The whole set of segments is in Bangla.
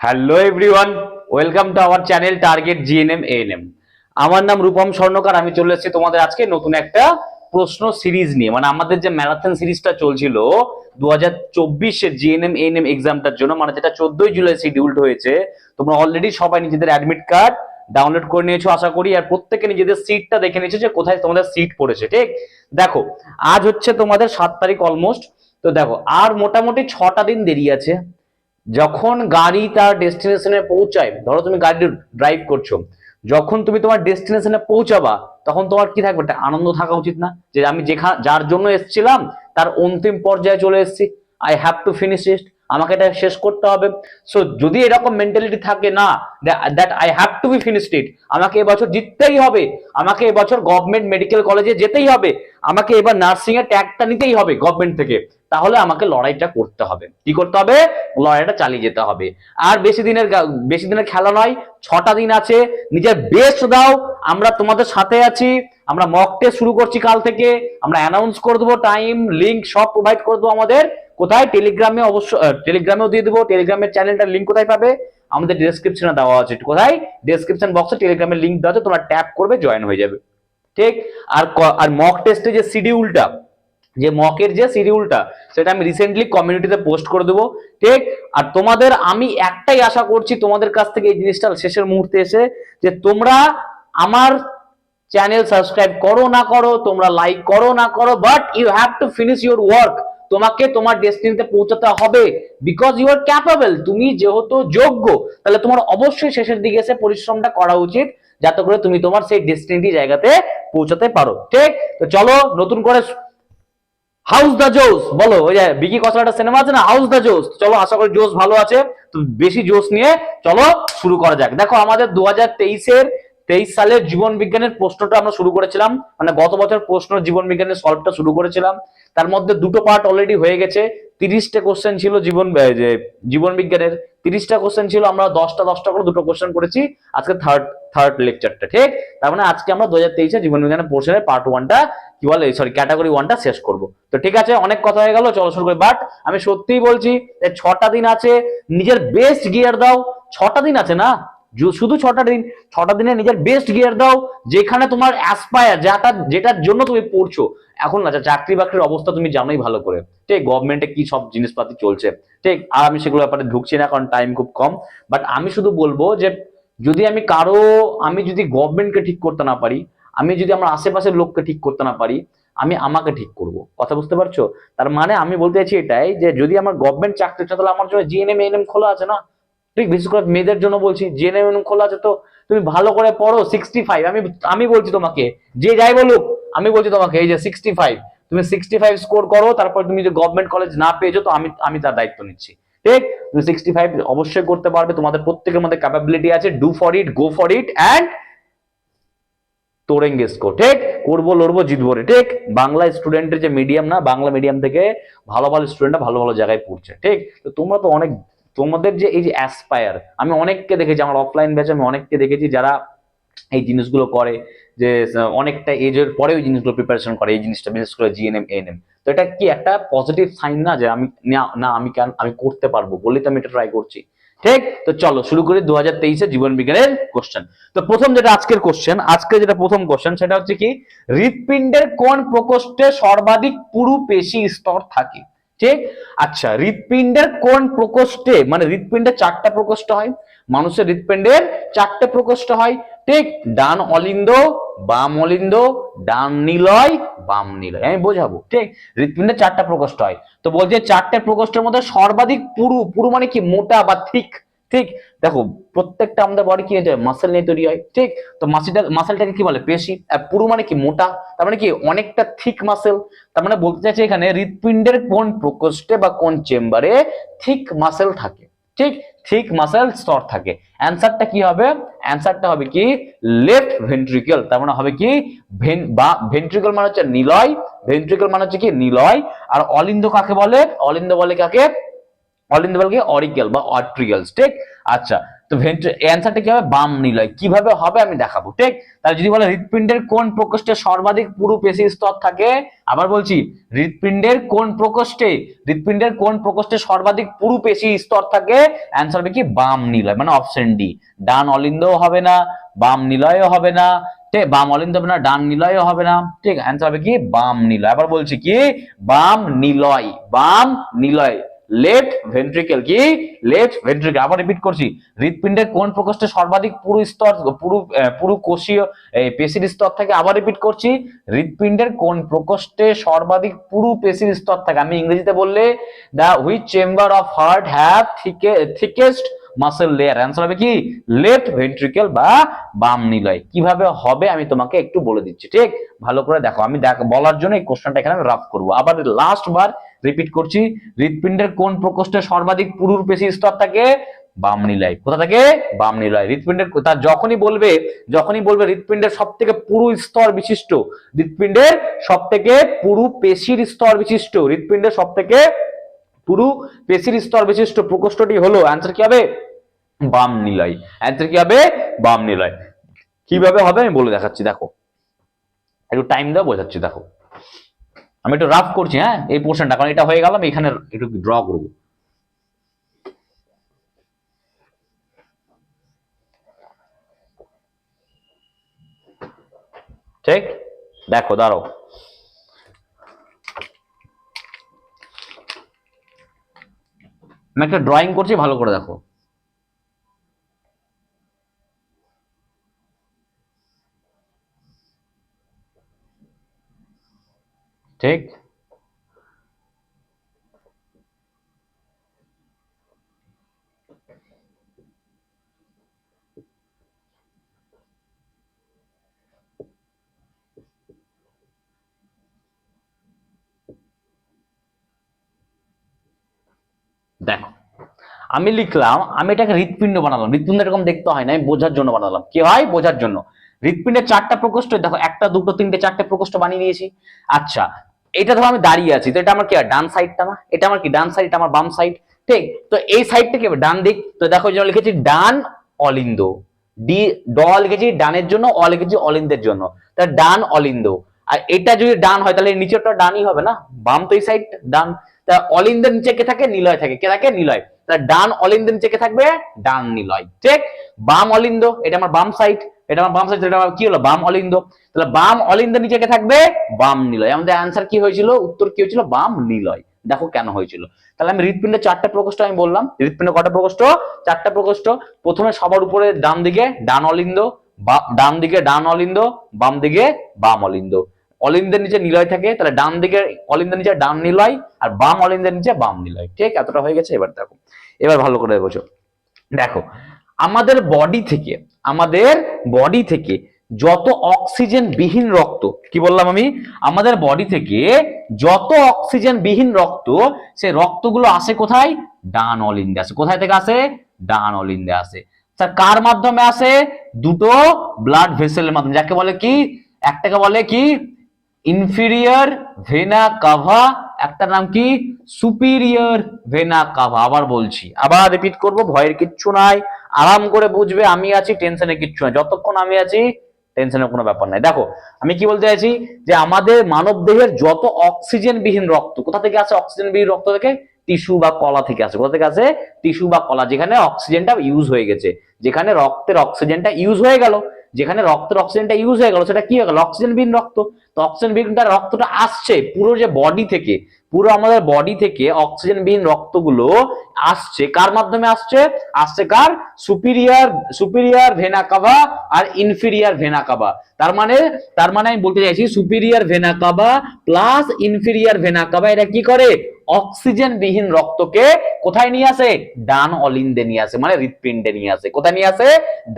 Hello everyone, welcome to our channel target GNM ANM. আমার নাম রূপম স্বর্ণকার। আমি চলে এসেছি তোমাদের আজকে নতুন একটা প্রশ্ন সিরিজ নিয়ে। মানে আমাদের যে ম্যারাথন সিরিজটা চলছিল 2024-এর জিএনএম এএনএম এক্সামটার জন্য, মানে যেটা 14ই জুলাই শিডিউলড হয়েছে। তোমরা অলরেডি সবাই নিজেদের অ্যাডমিট কার্ড ডাউনলোড করে নিয়েছো আশা করি, আর প্রত্যেকে নিজেদের সিটটা দেখে নিয়েছো যে কোথায় তোমাদের সিট পড়েছে। ঠিক দেখো, আজ হচ্ছে তোমাদের 7 তারিখ অলমোস্ট। তো দেখো, আর মোটামুটি 6টা দিন দেরি আছে। যখন গাড়ি তার ডেস্টিনেশনে পৌঁছায়, ধরো তুমি গাড়ি ড্রাইভ করছো, যখন তুমি তোমার ডেস্টিনেশনে পৌঁছাবা তখন তোমার কি থাকবে, একটা আনন্দ থাকা উচিত না? যে আমি যার জন্য এসেছিলাম তার অন্তিম পর্যায়ে চলে এসেছি, I have to finish it, আমাকে এটা শেষ করতে হবে। সো যদি এরকম মেন্টালিটি থাকে না, that I have to be finished it, আমাকে এবছর জিততেই হবে, আমাকে এবছর গভর্নমেন্ট মেডিকেল কলেজে যেতেই হবে, আমাকে এবার নার্সিং এর ট্যাগটা নিতেই হবে গভর্নমেন্ট থেকে, তাহলে আমাকে লড়াইটা করতে হবে। কি করতে হবে? লড়াইটা চালিয়ে যেতে হবে। আর বেশি দিনের খেলা নয়, 6টা দিন আছে, নিজের বেস্ট দাও। আমরা তোমাদের সাথে আছি। আমরা মক টেস্ট শুরু করছি কাল থেকে। আমরা অ্যানাউন্স করে দেবো, টাইম লিঙ্ক সব প্রোভাইড করে দেবো। আমাদের কোথায়? টেলিগ্রামে, অবশ্য টেলিগ্রামেও দিয়ে দেবো। টেলিগ্রামের চ্যানেলটার লিঙ্ক কোথায় পাবে? আমাদের ডেসক্রিপশনে দেওয়া আছে। কোথায়? ডেসক্রিপশন বক্সে টেলিগ্রামের লিঙ্ক দেওয়া আছে, তোমরা ট্যাপ করবে, জয়েন হয়ে যাবে। ঠিক। আর মক টেস্টে যে শিডিউলটা, যে মকের যে শিডিউলটা, সেটা আমি রিসেন্টলি কমিউনিটিতে পোস্ট করে দেবো। ঠিক। আর তোমাদের আমি একটাই আশা করছি তোমাদের কাছ থেকে এই জিনিসটা শেষের মুহূর্তে এসে, যে তোমরা আমার চ্যানেল সাবস্ক্রাইব করো না করো, তোমরা লাইক করো না করো, but you have to finish your work. তোমাকে তোমার ডেস্টিনিতে পৌঁছাতে হবে, বিকজ ইউ আর ক্যাপেবল। তুমি যেহেতু যোগ্য, তাহলে তোমার অবশ্যই শেষের দিকে এসে পরিশ্রমটা করা উচিত, যাতে করে তুমি তোমার সেই ডেস্টিনি জায়গাতে পৌঁছাতে পারো। ঠিক। তো চলো নতুন করে হাউস দ্য জোস বলো, ওই যে বিকি কসার একটা সিনেমা আছে না, হাউস দ্য জোস। চলো, আশা করি জোস ভালো আছে। তো বেশি জোস নিয়ে চলো শুরু করা যাক। দেখো, আমাদের 23 সালের জীবন বিজ্ঞানের প্রশ্নটা আমরা শুরু করেছিলাম, মানে গত বছর প্রশ্ন জীবন বিজ্ঞানের সলভটা শুরু করেছিলাম। তার মধ্যে দুটো পার্ট অলরেডি হয়ে গেছে। 30টা কোশ্চেন ছিল জীবন বিজ্ঞানের। 30টা কোশ্চেন ছিল, আমরা 10টা করে দুটো কোশ্চেন করেছি। আজকে থার্ড লেকচারটা। ঠিক। তার মানে আজকে আমরা 2023 জীবন বিজ্ঞানের পোর্শনের পার্ট 1টা, কি বলে, সরি, ক্যাটাগরি 1টা শেষ করব। তো ঠিক আছে, অনেক কথা হয়ে গেল, চলো শুরু করি। বাট আমি সত্যিই বলছি, 6টা দিন আছে, নিজের বেস্ট গিয়ার দাও। 6টা দিন আছে না, শুধু 6টা দিন। 6টা দিনে নিজের বেস্ট গিয়ার দাও, যেখানে তোমার অ্যাসপায়ার, যেটার জন্য তুমি পড়ছো। এখন না, চাকরি বাকরির অবস্থা তুমি জানোই ভালো করে। ঠিক। গভর্নমেন্টে কি সব জিনিসপাতি চলছে। ঠিক। আর আমি সেগুলো ব্যাপারে ঢুকছি না, কারণ টাইম খুব কম। বাট আমি শুধু বলবো যে, আমি যদি গভর্নমেন্টকে ঠিক করতে না পারি, আমি যদি আমার আশেপাশের লোককে ঠিক করতে না পারি, আমি আমাকে ঠিক করব। কথা বুঝতে পারছো? তার মানে আমি বলতে চাইছি এটাই, যে যদি আমার গভর্নমেন্ট চাকরি, তাহলে আমার জন্য জিএনএম এএনএম খোলা আছে না? ঠিক। বিশেষ করে মেয়েদের জন্য বলছি, জিএনএম এএনএম খোলা আছে। তো তুমি ভালো করে পড়ো। 65, আমি বলছি তোমাকে, যে যাই বলুক, আমি বলছি তোমাকে, এই যে 65, তুমি 65 স্কোর করো। তারপর তুমি যে গভর্নমেন্ট কলেজ না পেয়েছো, তো আমি তার দায়িত্ব নিচ্ছি। ঠিক। তুমি 65 অবশ্যই করতে পারবে, তোমাদের প্রত্যেকের মধ্যে ক্যাপাবিলিটি আছে। Do for it, go for it, and তোরেঙ্গে স্কোর। ঠিক। করবো, লড়বো, জিতবো রে। ঠিক। বাংলা স্টুডেন্টের যে মিডিয়াম না, বাংলা মিডিয়াম থেকে ভালো ভালো স্টুডেন্টরা ভালো ভালো জায়গায় পড়ছে। ঠিক। তো তোমরা তো অনেক, তোমাদের যে এই যে অ্যাসপায়ার, আমি অনেককে দেখেছি, আমার অফলাইন ব্যাচে আমি অনেককে দেখেছি যারা এই জিনিসগুলো করে, যে অনেকটা এজের পরে ওই জিনিসগুলো প্রিপারেশন করে, এই জিনিসটা বিশেষ করে জিএনএম এএনএম। তো এটা কি একটা পজিটিভ সাইন না, যে আমি করতে পারবো বলেই তো আমি এটা ট্রাই করছি। ঠিক। তো চলো শুরু করি 2023 জীবন বিজ্ঞানের কোশ্চেন। তো প্রথম যেটা আজকে যেটা প্রথম কোশ্চেন, সেটা হচ্ছে কি, হৃৎপিণ্ডের কোন প্রকোষ্ঠে সর্বাধিক পুরু পেশি স্তর থাকে? ঠিক। আচ্ছা, হৃৎপিণ্ডের কোন প্রকোষ্ঠে, মানে হৃৎপিণ্ডের 4টা প্রকোষ্ঠ হয়, মানুষের হৃৎপিণ্ডের 4টে প্রকোষ্ঠ হয়। ঠিক। ডান অলিন্দ, বাম অলিন্দ, ডান নিলয়, বাম নিলয়। আমি বোঝাবো। ঠিক। হৃৎপিণ্ডের 4টা প্রকোষ্ঠ হয়। তো বলছে 4টে প্রকোষ্ঠের মধ্যে সর্বাধিক পুরু মানে কি, মোটা বা থিক। ঠিক। দেখো, প্রত্যেকটা আমাদের বডি কি মাসেল নিয়ে তৈরি হয়। ঠিক। তো মাসেলটাকে কি বলে? পেশি। আর পুরু মানে কি, মোটা, তার মানে কি অনেকটা থিক মাসেল। তার মানে বলতে চাইছে এখানে, হৃৎপিণ্ডের কোন প্রকোষ্ঠে বা কোন চেম্বারে থিক মাসেল থাকে। ঠিক। থিক মাসেল স্তর থাকে। অ্যান্সারটা কি হবে? অ্যান্সারটা হবে কি, লেফট ভেন্ট্রিকল। তার মানে হবে কি, ভেন্ট্রিকল মানে হচ্ছে নিলয়, ভেন্ট্রিকল মানে হচ্ছে কি নিলয়। আর অলিন্দ কাকে বলে? অলিন্দ বলে কাকে? অলিন্দ বলে কি, অরিকেল বা অট্রিয়ালস। ঠিক। আচ্ছা, তো অ্যান্সারটা কি হবে? বাম নিলয়। কিভাবে হবে আমি দেখাবো, ঠিক? তাহলে যদি বলে হৃৎপিণ্ডের কোন প্রকোষ্ঠে সর্বাধিক পুরু পেশি স্তর থাকে, আবার বলছি হৃৎপিণ্ডের কোন প্রকোষ্ঠে সর্বাধিক পুরু পেশি স্তর থাকে, অ্যান্সার হবে কি? বাম নিলয়, মানে অপশন ডি। ডান অলিন্দও হবে না, বাম নিলয়ও হবে না, ঠিক? বাম অলিন্দ হবে না, ডান নিলয়ও হবে না, ঠিক? অ্যান্সার হবে কি? বাম নিলয়। আবার বলছি কি? বাম নিলয়, বাম নিলয়। লেফট ভেন্ট্রিকেল, কি? Left ventricle. আবার রিপিট করছি, হৃৎপিণ্ডের কোন প্রকোষ্ঠে সর্বাধিক পুরু কোষীয় পেশির স্তর থাকে? আবার রিপিট করছি, হৃৎপিণ্ডের কোন প্রকোষ্ঠে সর্বাধিক পুরু পেশির স্তর থাকে? আমি ইংরেজিতে বললে the which chamber of heart have thickest muscle layer, answer হবে কি? লেফট ভেন্ট্রিকেল বা বাম নিলয়। কিভাবে হবে আমি তোমাকে একটু বলে দিচ্ছি, ঠিক? ভালো করে দেখো, আমি বলার জন্য এই কোশ্চেনটা এখানে রাফ করব। আবার লাস্ট বার রিপিট করছি, হৃৎপিণ্ডের কোন প্রকোষ্ঠে সর্বাধিক পুরুর পেশি স্তর থাকে? বাম নিলয়। কোথা থেকে? বাম নিলয়। হৃৎপিণ্ডের তার যখনই বলবে হৃৎপিণ্ডের সব থেকে পুরু স্তর বিশিষ্ট, হৃৎপিণ্ডের সব থেকে পুরু পেশির স্তর বিশিষ্ট, হৃৎপিণ্ডের সব থেকে পুরু পেশির স্তর বিশিষ্ট প্রকোষ্ঠটি হলো, অ্যান্সার কি হবে? বাম নিলয়। অ্যান্সার কি হবে? বাম নিলয়। কিভাবে হবে আমি বলে দেখাচ্ছি, দেখো একটু টাইম দাও, বোঝাচ্ছি। দেখো আমি একটু রাফ করছি, হ্যাঁ, এই পোর্শনটা, কারণ এটা হয়ে গেল, আমি এখানে একটু ড্র করবো। ঠিক, দেখো দাঁড়াও, আমি একটা ড্রয়িং করছি, ভালো করে দেখো। ঠিক, দেখো আমি লিখলাম, আমি এটাকে হৃৎপিণ্ড বানালাম। হৃৎপিণ্ড এরকম দেখতে হয় না, আমি বোঝার জন্য বানালাম। কি হয়? বোঝার জন্য। হৃৎপিণ্ডের চারটা প্রকোষ্ঠ, দেখো একটা দুটো তিনটে চারটে প্রকোষ্ঠ বানিয়ে দিয়েছি। আচ্ছা, এটা ধরো আমি দাঁড়িয়ে আছি, তো এটা আমার কি? ডান সাইডটা না? এটা আমার কি? ডান সাইড, আমার বাম সাইড, ঠিক? তো এই সাইডটা কি হবে? ডান দিক। তো দেখো যেন লিখেছি ডান অলিন্দ, ডি ড লিখেছি ডানের জন্য, অ লিখেছি অলিন্দের জন্য, তাহলে ডান অলিন্দ। আর এটা যদি ডান হয় তাহলে নিচেরটা ডানই হবে না? বাম তো এই সাইড ডান। তা অলিন্দের নিচে কে থাকে? নিলয় থাকে। কে থাকে? নিলয়। তাহলে ডান অলিন্দের নিচে কে থাকবে? ডান নিলয়, ঠিক? বাম অলিন্দ, এটা আমার বাম সাইড, এটা আমার বাম সাইড, এটা আমার কি হলো? বাম অলিন্দ। তাহলে বাম অলিন্দের নিচে কে থাকবে? বাম নিলয়। আমাদের অ্যান্সার কি হয়েছিল? উত্তর কি হয়েছিল? বাম নিলয়। দেখো কেন হয়েছিল। তাহলে আমি হৃৎপিণ্ডের চারটা প্রকোষ্ঠ আমি বললাম। হৃৎপিণ্ডের কটা প্রকোষ্ঠ? চারটা প্রকোষ্ঠ। প্রথমে সবার উপরে ডান দিকে ডান অলিন্দ, ডান দিকে ডান অলিন্দ, বাম দিকে বাম অলিন্দ। অলিন্দের নিচে নিলয় থাকে, তাহলে ডান দিকে অলিন্দের নিচে ডান নিলয়, আর বাম অলিন্দের নিচে বাম নিলয়। ঠিক, এতটা হয়ে গেছে। এবার দেখো, এবার ভালো করে বোঝো। দেখো আমাদের বডি থেকে যত অক্সিজেন বিহীন রক্ত, কি বললাম আমি? আমাদের বডি থেকে যত অক্সিজেন বিহীন রক্ত, সেই রক্তগুলো আসে কোথায়? ডান অলিন্দে আসে। কোথায় থেকে আসে? ডান অলিন্দে আসে। স্যার কার মাধ্যমে আসে? দুটো ব্লাড ভেসেলের মাধ্যমে, যাকে বলে কি? একটাকে বলে কি? ইনফিরিয়র ভেনা কাভা, একটা নাম কি? Superior vena CAVA. আবার বলছি, আবার রিপিট করব, ভয়ের কিচ্ছু নাই, আরাম করে বুঝবে। আমি আছি, টেনশনের কিচ্ছু নাই। যতক্ষণ আমি আছি টেনশনের কোনো ব্যাপার নাই। দেখো আমি কি বলতে চাইছি, যে আমাদের মানব দেহের যত অক্সিজেন বিহীন রক্ত, কোথা থেকে আসে? অক্সিজেন বিহীন রক্ত থেকে টিস্যু বা কলা থেকে আসে। কোথা থেকে আসে? টিস্যু বা কলা, যেখানে অক্সিজেনটা ইউজ হয়ে গেছে, যেখানে রক্তের অক্সিজেনটা ইউজ হয়ে গেল, যেখানে রক্তের অক্সিজেনটা ইউজ হয়ে গেল, সেটা কি হয়ে গেল? অক্সিজেন বিহীন রক্ত। তো অক্সিজেন বিহীন রক্তটা আসছে পুরো যে বডি থেকে, পুরো আমাদের বডি থেকে অক্সিজেন বিহীন রক্তগুলো আসছে কার মাধ্যমে? আসছে আসছে কার? সুপিরিয়র ভেনা কাভা আর ইনফিরিয়র ভেনা কাভা। তার মানে আমি বলতে চাইছি, superior vena CAVA plus inferior vena CAVA, এটা কি করে? অক্সিজেন বিহীন রক্তকে কোথায় নিয়ে আসে? ডান অলিন্দে নিয়ে আসে, মানে হৃৎপিণ্ডে নিয়ে আসে। কোথায় নিয়ে আসে?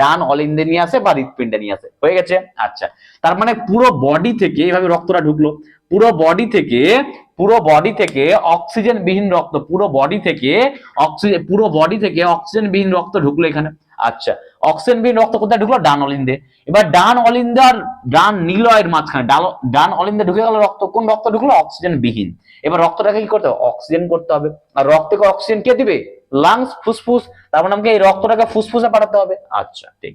ডান অলিন্দে নিয়ে আসে বা হৃৎপিণ্ডে নিয়ে আসে। হয়ে গেছে? আচ্ছা, তার মানে পুরো বডি থেকে এইভাবে রক্তটা ঢুকলো, পুরো বডি থেকে অক্সিজেন বিহীন রক্ত, পুরো বডি থেকে অক্সিজেন বিহীন রক্ত ঢুকলো এখানে। আচ্ছা, অক্সিজেন বিহীন রক্ত কোথায় ঢুকলো? ডান অলিন্দে। এবার ডান অলিন্দ আর ডান নিলয়ের মাঝখানে ডান অলিন্দে ঢুকে গেল রক্ত। কোন রক্ত ঢুকলো? অক্সিজেন বিহীন। এবার রক্তটাকে কি করতে হবে? অক্সিজেন করতে হবে। আর রক্তকে অক্সিজেন কে দিবে? লাংস ফুসফুস, তার মানে আমাকে এই রক্তটাকে ফুসফুসে পাঠাতে হবে। আচ্ছা ঠিক।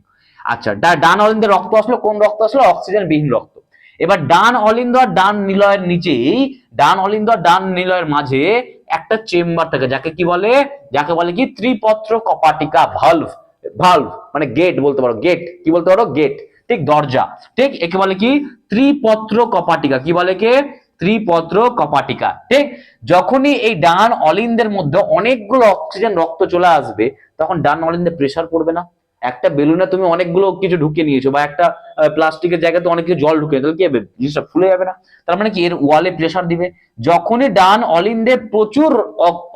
আচ্ছা ডান অলিন্দে রক্ত আসলো, কোন রক্ত আসলো? অক্সিজেন বিহীন রক্ত। এবার ডান অলিন্দ আর ডান নিলয়ের নিচেই, ডান অলিন্দ আর ডান নিলয়ের মাঝে একটা চেম্বার থাকে, যাকে কি বলে? যাকে বলে কি ত্রিপত্র কপাটিকা, ভালভ। ভালভ মানে গেট বলতে পারো, গেট কি বলতে পারো? গেট, ঠিক, দরজা, ঠিক। একে বলে কি ত্রিপত্র কপাটিকা। কি বলে? কে ত্রিপত্র কপাটিকা, ঠিক। যখনই এই ডান অলিন্দের মধ্যে অনেকগুলো অক্সিজেন রক্ত চলে আসবে, তখন ডান অলিন্দে প্রেসার পড়বে না? একটা বেলুনে তুমি অনেকগুলো কিছু ঢুকিয়ে নিয়েছো, বা একটা প্লাস্টিকের জায়গাতে অনেক কিছু জল ঢুকিয়ে, তাহলে কি হবে? জিনিসটা ফুলে যাবে না? তার মানে কি এর ওয়ালে প্রেসার দিবে। যখনই ডান অলিন্দে প্রচুর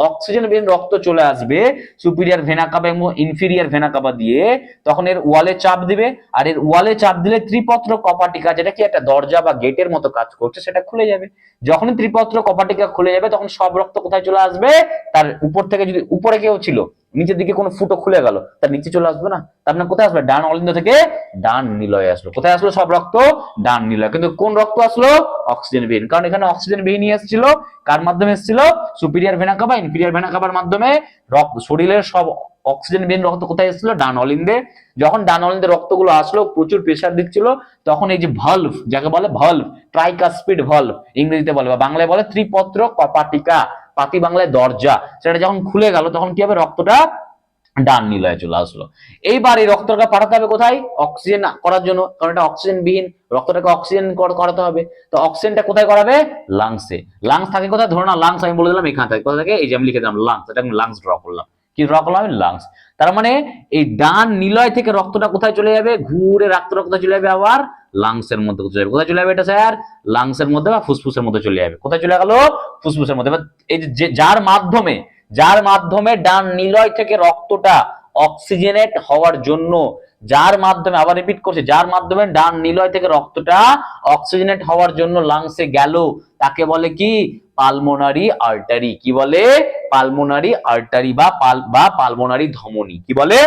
অক্সিজেন বিহীন রক্ত চলে আসবে সুপিরিয়র ভেনা কাভা এবং ইনফিরিয়র ভেনা কাভা দিয়ে, তখন এর ওয়ালে চাপ দিবে, আর এর ওয়ালে চাপ দিলে ত্রিপত্র কপাটিকা, যেটা কি একটা দরজা বা গেটের মতো কাজ করছে, সেটা খুলে যাবে। যখনই ত্রিপত্র কপাটিকা খুলে যাবে, তখন সব রক্ত কোথায় চলে আসবে? তার উপর থেকে, যদি উপরে কেউ ছিল, নিচের দিকে কোনো ফুটো খুলে গেল, তার নিচে চলে আসবে না? তার মানে কোথায় আসবে? ডান অলিন্দ থেকে ডান নিলয়ে আসলো। কোথায় আসলো সব রক্ত? ডান নিলয়ে। কিন্তু কোন রক্ত আসলো? অক্সিজেন বিহীন, কারণ এখানে অক্সিজেন বিহীনই এসেছিল। কার মাধ্যমে এসেছিল? Superior vena CAVA, inferior vena cover মাধ্যমে শরীরের সব অক্সিজেন বিহীন রক্ত কোথায় এসেছিল? ডান অলিন্দে। যখন ডান অলিন্দে রক্তগুলো আসলো, প্রচুর প্রেসার দিচ্ছিল, তখন এই যে ভালভ, যাকে বলে ভালভ, ট্রাইকাসপিড ভালভ ইংরেজিতে বলে, বা বাংলায় বলে ত্রিপত্র কপাটিকা, পাতি বাংলায় দরজা, সেটা যখন খুলে গেল, তখন কি হবে? রক্তটা ডান নিলয়ে চলে আসলো। এইবার এই রক্তটাকে পাঠাতে হবে কোথায়? অক্সিজেন করার জন্য, কারণ এটা অক্সিজেন বিহীন, রক্তটাকে অক্সিজেন করাতে হবে। তো অক্সিজেনটা কোথায় করাবে? লাংসে। লাংস থাকে কোথায়? ধরো না লাংস আমি বলে দিলাম এখানে থাকে, কোথা থাকে? এই যে আমি লিখে দিলাম লাংস, এটা আমি লাংস ড্র করলাম। কি ড্র করলাম? আমি লাংস। তার মানে এই ডান নিলয় থেকে রক্তটা কোথায় চলে যাবে? ঘুরে রক্তটা কোথায় চলে যাবে? আবার লাংসের মধ্যে চলে যাবে। কোথায় চলে যাবে এটা স্যার? লাংসের মধ্যে বা ফুসফুসের মধ্যে চলে যাবে। কোথায় চলে গেল? ফুসফুসের মধ্যে। এই যে যার মাধ্যমে ডান নিলয় থেকে রক্তটা অক্সিজেনেট হওয়ার জন্য, যার মাধ্যমে, আবার রিপিট করছি, যার মাধ্যমে ডান নিলয় থেকে রক্তটা অক্সিজেনেট হওয়ার জন্য লাংসে গেল, তাকে বলে কি? Pulmonary artery. কি বলে? পালমোনারি আর্টারি বা পালমোনারি ধমনী। কি বলে?